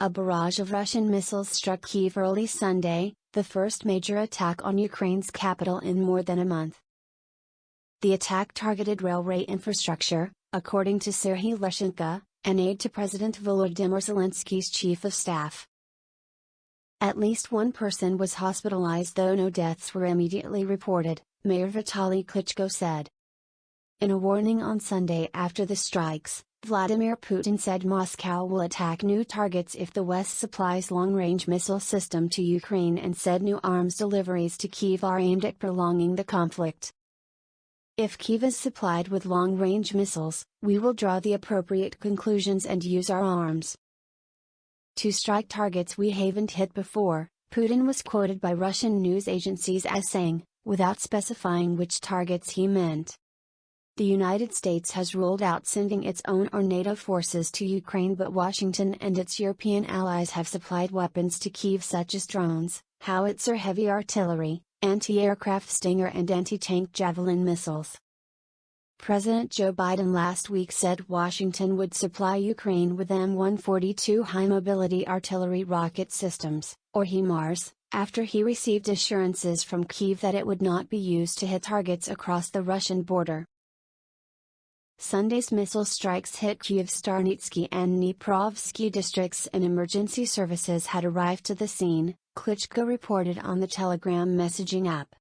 a barrage of Russian missiles struck Kyiv early Sunday, the first major attack on Ukraine's capital in more than a month. The attack targeted railway infrastructure, according to Serhiy Leshchenko, an aide to President Volodymyr Zelensky's chief of staff. At least one person was hospitalized, though no deaths were immediately reported, Mayor Vitaly Klitschko said. In a warning on Sunday after the strikes, Vladimir Putin said Moscow will attack new targets if the West supplies long-range missile system to Ukraine, and said new arms deliveries to Kyiv are aimed at prolonging the conflict. If Kyiv is supplied with long-range missiles, we will draw the appropriate conclusions and use our arms to strike targets we haven't hit before, Putin was quoted by Russian news agencies as saying, without specifying which targets he meant. The United States has ruled out sending its own or NATO forces to Ukraine, but Washington and its European allies have supplied weapons to Kyiv such as drones, howitzer heavy artillery, anti-aircraft Stinger and anti-tank Javelin missiles. President Joe Biden last week said Washington would supply Ukraine with M142 high-mobility artillery rocket systems, or HIMARS, after he received assurances from Kyiv that it would not be used to hit targets across the Russian border. Sunday's missile strikes hit Kyiv's Darnitsky and Dniprovsky districts, and emergency services had arrived to the scene, Klitschko reported on the Telegram messaging app.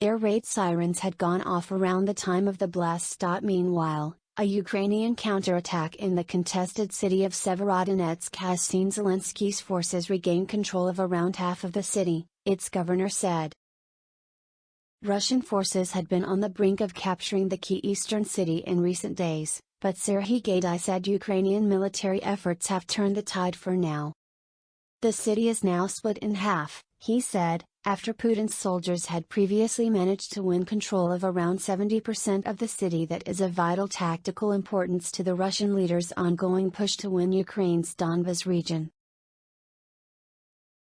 Air raid sirens had gone off around the time of the blast. Meanwhile, a Ukrainian counterattack in the contested city of Severodonetsk has seen Zelensky's forces regain control of around half of the city, its governor said. Russian forces had been on the brink of capturing the key eastern city in recent days, but Serhiy Gaidai said Ukrainian military efforts have turned the tide for now. The city is now split in half, he said, after Putin's soldiers had previously managed to win control of around 70% of the city that is of vital tactical importance to the Russian leaders' ongoing push to win Ukraine's Donbas region.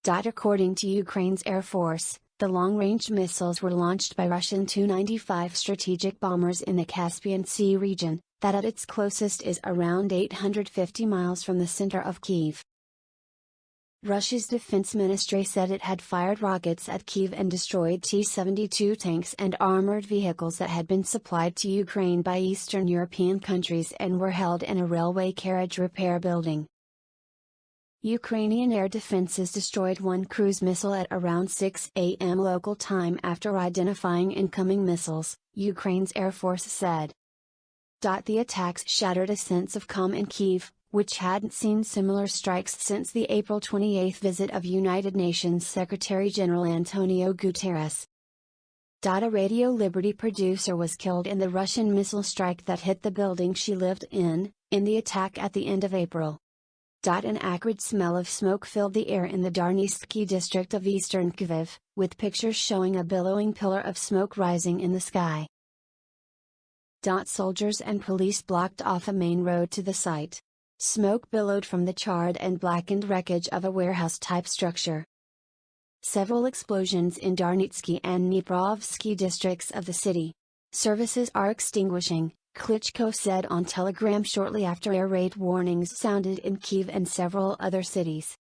According to Ukraine's Air Force, the long-range missiles were launched by Russian Tu-95 strategic bombers in the Caspian Sea region, that at its closest is around 850 miles from the center of Kyiv. Russia's defense ministry said it had fired rockets at Kyiv and destroyed T-72 tanks and armored vehicles that had been supplied to Ukraine by Eastern European countries and were held in a railway carriage repair building. Ukrainian air defenses destroyed one cruise missile at around 6 a.m. local time after identifying incoming missiles, Ukraine's Air Force said. The attacks shattered a sense of calm in Kyiv, which hadn't seen similar strikes since the April 28 visit of United Nations Secretary-General Antonio Guterres. A Radio Liberty producer was killed in the Russian missile strike that hit the building she lived in the attack at the end of April. An acrid smell of smoke filled the air in the Darnitsky district of eastern Kyiv, with pictures showing a billowing pillar of smoke rising in the sky. Soldiers and police blocked off a main road to the site. Smoke billowed from the charred and blackened wreckage of a warehouse-type structure. Several explosions in Darnitsky and Dniprovsky districts of the city. Services are extinguishing, Klitschko said on Telegram shortly after air raid warnings sounded in Kyiv and several other cities.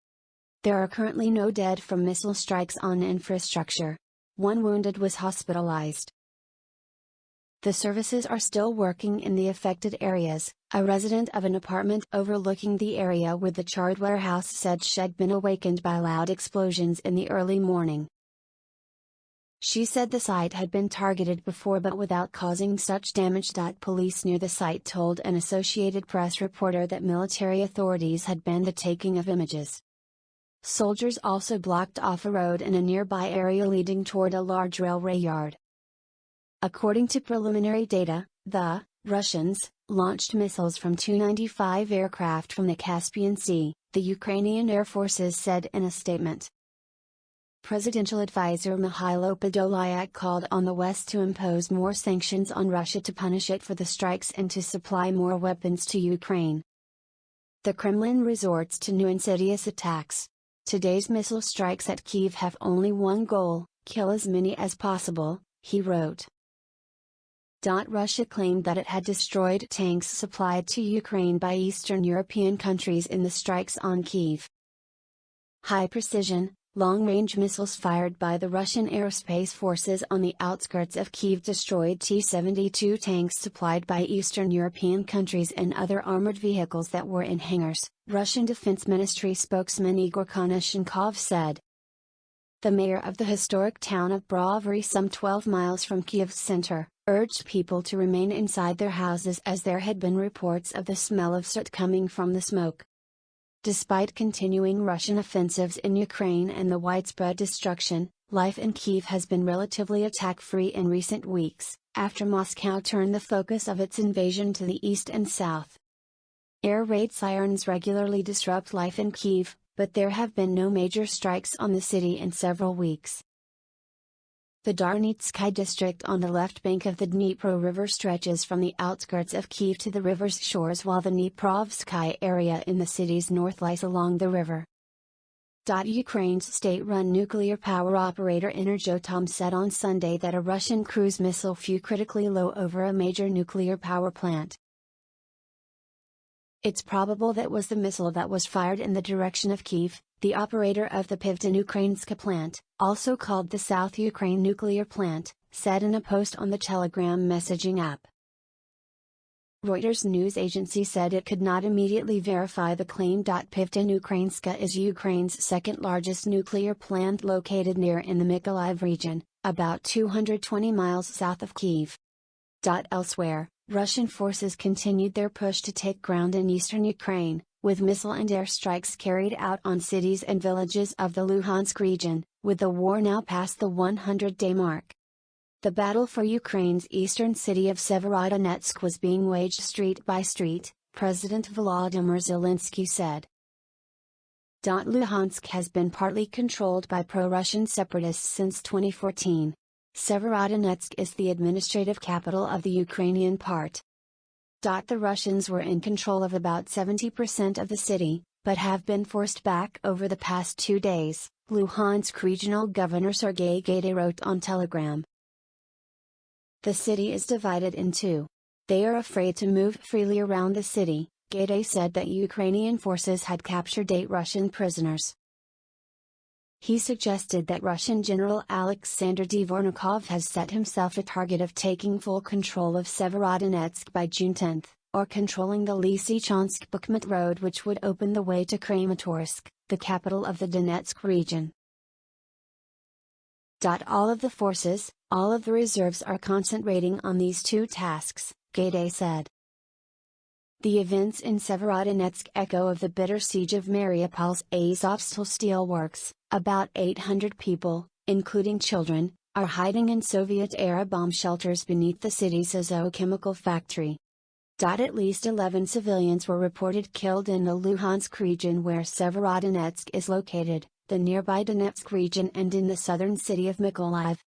There are currently no dead from missile strikes on infrastructure. One wounded was hospitalized. The services are still working in the affected areas, a resident of an apartment overlooking the area with the charred warehouse said she'd been awakened by loud explosions in the early morning. She said the site had been targeted before but without causing such damage. Police near the site told an Associated Press reporter that military authorities had banned the taking of images. Soldiers also blocked off a road in a nearby area leading toward a large railway yard. According to preliminary data, the Russians launched missiles from Tu-95 aircraft from the Caspian Sea, the Ukrainian Air Forces said in a statement. Presidential advisor Mikhailo Podolyak called on the West to impose more sanctions on Russia to punish it for the strikes and to supply more weapons to Ukraine. The Kremlin resorts to new insidious attacks. Today's missile strikes at Kyiv have only one goal: kill as many as possible, he wrote. Russia claimed that it had destroyed tanks supplied to Ukraine by Eastern European countries in the strikes on Kyiv. High-precision, long-range missiles fired by the Russian aerospace forces on the outskirts of Kyiv destroyed T-72 tanks supplied by Eastern European countries and other armored vehicles that were in hangars, Russian Defense Ministry spokesman Igor Konashenkov said. The mayor of the historic town of Brovary, some 12 miles from Kyiv's center, urged people to remain inside their houses as there had been reports of the smell of soot coming from the smoke. Despite continuing Russian offensives in Ukraine and the widespread destruction, life in Kyiv has been relatively attack-free in recent weeks, after Moscow turned the focus of its invasion to the east and south. Air raid sirens regularly disrupt life in Kyiv, but there have been no major strikes on the city in several weeks. The Darnitsky district on the left bank of the Dnipro River stretches from the outskirts of Kyiv to the river's shores, while the Dniprovsky area in the city's north lies along the river. Ukraine's state-run nuclear power operator Energoatom said on Sunday that a Russian cruise missile flew critically low over a major nuclear power plant. It's probable that was the missile that was fired in the direction of Kyiv, the operator of the Pivden-Ukrainska plant, also called the South Ukraine nuclear plant, said in a post on the Telegram messaging app. Reuters news agency said it could not immediately verify the claim. Pivden-Ukrainska is Ukraine's second-largest nuclear plant located near in the Mykolaiv region, about 220 miles south of Kyiv. Elsewhere, Russian forces continued their push to take ground in eastern Ukraine, with missile and air strikes carried out on cities and villages of the Luhansk region, with the war now past the 100-day mark. The battle for Ukraine's eastern city of Severodonetsk was being waged street by street, President Volodymyr Zelensky said. Luhansk has been partly controlled by pro-Russian separatists since 2014. Severodonetsk is the administrative capital of the Ukrainian part. The Russians were in control of about 70% of the city, but have been forced back over the past 2 days, Luhansk Regional Governor Sergei Gaidai wrote on Telegram. The city is divided in two. They are afraid to move freely around the city, Gaidai said that Ukrainian forces had captured 8 Russian prisoners. He suggested that Russian General Alexander Dvornikov has set himself a target of taking full control of Severodonetsk by June 10, or controlling the Lysychansk-Bakhmut road, which would open the way to Kramatorsk, the capital of the Donetsk region. All of the forces, all of the reserves are concentrating on these 2 tasks, Gaidai said. The events in Severodonetsk echo of the bitter siege of Mariupol's Azovstal steelworks. About 800 people, including children, are hiding in Soviet-era bomb shelters beneath the city's chemical factory. At least 11 civilians were reported killed in the Luhansk region where Severodonetsk is located, the nearby Donetsk region, and in the southern city of Mykolaiv.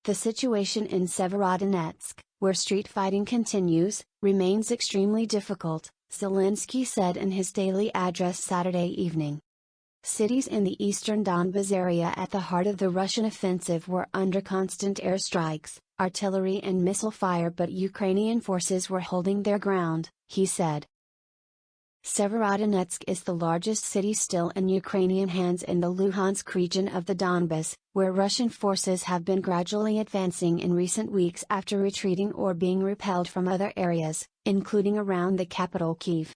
The situation in Severodonetsk, where street fighting continues, remains extremely difficult, Zelensky said in his daily address Saturday evening. Cities in the eastern Donbas area at the heart of the Russian offensive were under constant airstrikes, artillery and missile fire, but Ukrainian forces were holding their ground, he said. Severodonetsk is the largest city still in Ukrainian hands in the Luhansk region of the Donbas, where Russian forces have been gradually advancing in recent weeks after retreating or being repelled from other areas, including around the capital Kyiv.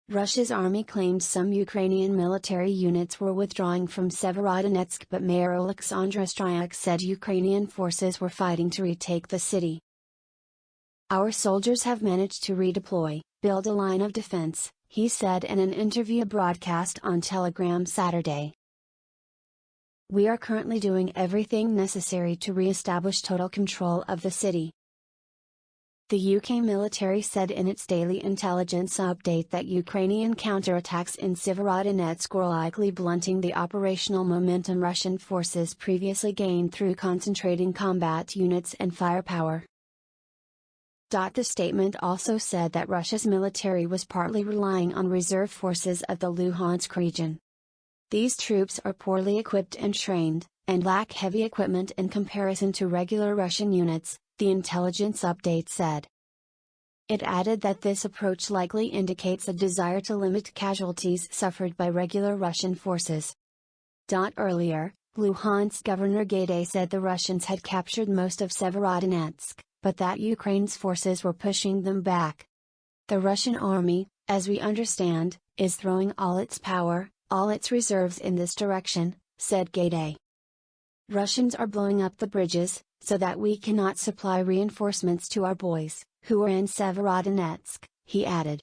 Russia's army claimed some Ukrainian military units were withdrawing from Severodonetsk, but Mayor Oleksandr Stryuk said Ukrainian forces were fighting to retake the city. Our soldiers have managed to redeploy, build a line of defense, he said in an interview broadcast on Telegram Saturday. We are currently doing everything necessary to re-establish total control of the city. The UK military said in its daily intelligence update that Ukrainian counterattacks in Severodonetsk were likely blunting the operational momentum Russian forces previously gained through concentrating combat units and firepower. The statement also said that Russia's military was partly relying on reserve forces of the Luhansk region. These troops are poorly equipped and trained, and lack heavy equipment in comparison to regular Russian units, the intelligence update said. It added that this approach likely indicates a desire to limit casualties suffered by regular Russian forces. Earlier, Luhansk Governor Gaiday said the Russians had captured most of Severodonetsk, but that Ukraine's forces were pushing them back. The Russian army, as we understand, is throwing all its power, all its reserves in this direction, said Gaiday. Russians are blowing up the bridges, so that we cannot supply reinforcements to our boys, who are in Severodonetsk, he added.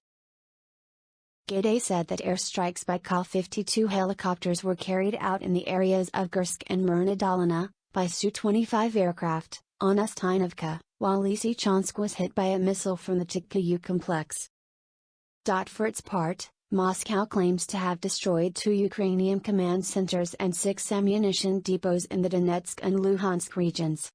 Gaiday said that airstrikes by Ka-52 helicopters were carried out in the areas of Kursk and Myrna Dolina, by Su-25 aircraft, on Ustynovka, while Lysychansk was hit by a missile from the Tkyu complex. For its part, Moscow claims to have destroyed 2 Ukrainian command centers and 6 ammunition depots in the Donetsk and Luhansk regions.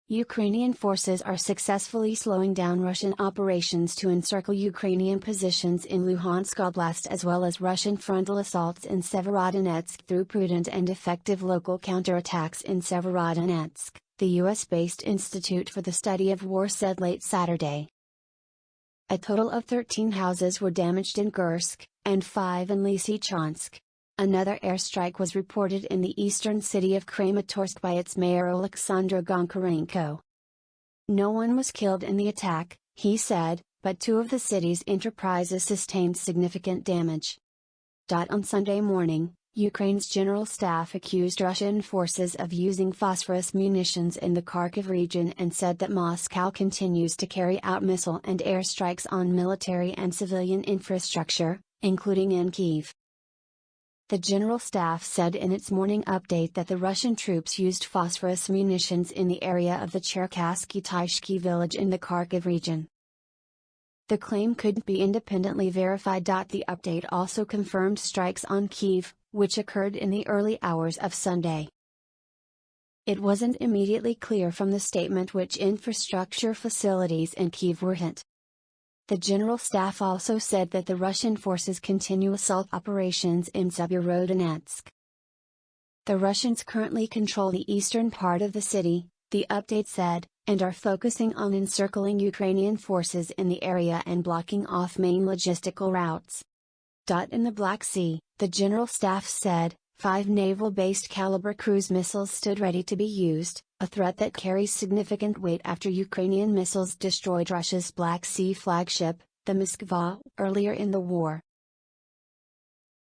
Ukrainian forces are successfully slowing down Russian operations to encircle Ukrainian positions in Luhansk Oblast as well as Russian frontal assaults in Severodonetsk through prudent and effective local counterattacks in Severodonetsk, the US-based Institute for the Study of War said late Saturday. A total of 13 houses were damaged in Kursk, and 5 in Lysychansk. Another airstrike was reported in the eastern city of Kramatorsk by its mayor Alexander Goncharenko. No one was killed in the attack, he said, but 2 of the city's enterprises sustained significant damage. On Sunday morning, Ukraine's general staff accused Russian forces of using phosphorus munitions in the Kharkiv region and said that Moscow continues to carry out missile and airstrikes on military and civilian infrastructure, including in Kyiv. The General Staff said in its morning update that the Russian troops used phosphorus munitions in the area of the Cherkassky-Tyshky village in the Kharkiv region. The claim couldn't be independently verified. The update also confirmed strikes on Kyiv, which occurred in the early hours of Sunday. It wasn't immediately clear from the statement which infrastructure facilities in Kyiv were hit. The General Staff also said that the Russian forces continue assault operations in Severodonetsk. The Russians currently control the eastern part of the city, the update said, and are focusing on encircling Ukrainian forces in the area and blocking off main logistical routes. In the Black Sea, the General Staff said, 5 naval-based caliber cruise missiles stood ready to be used, a threat that carries significant weight after Ukrainian missiles destroyed Russia's Black Sea flagship, the Moskva, earlier in the war.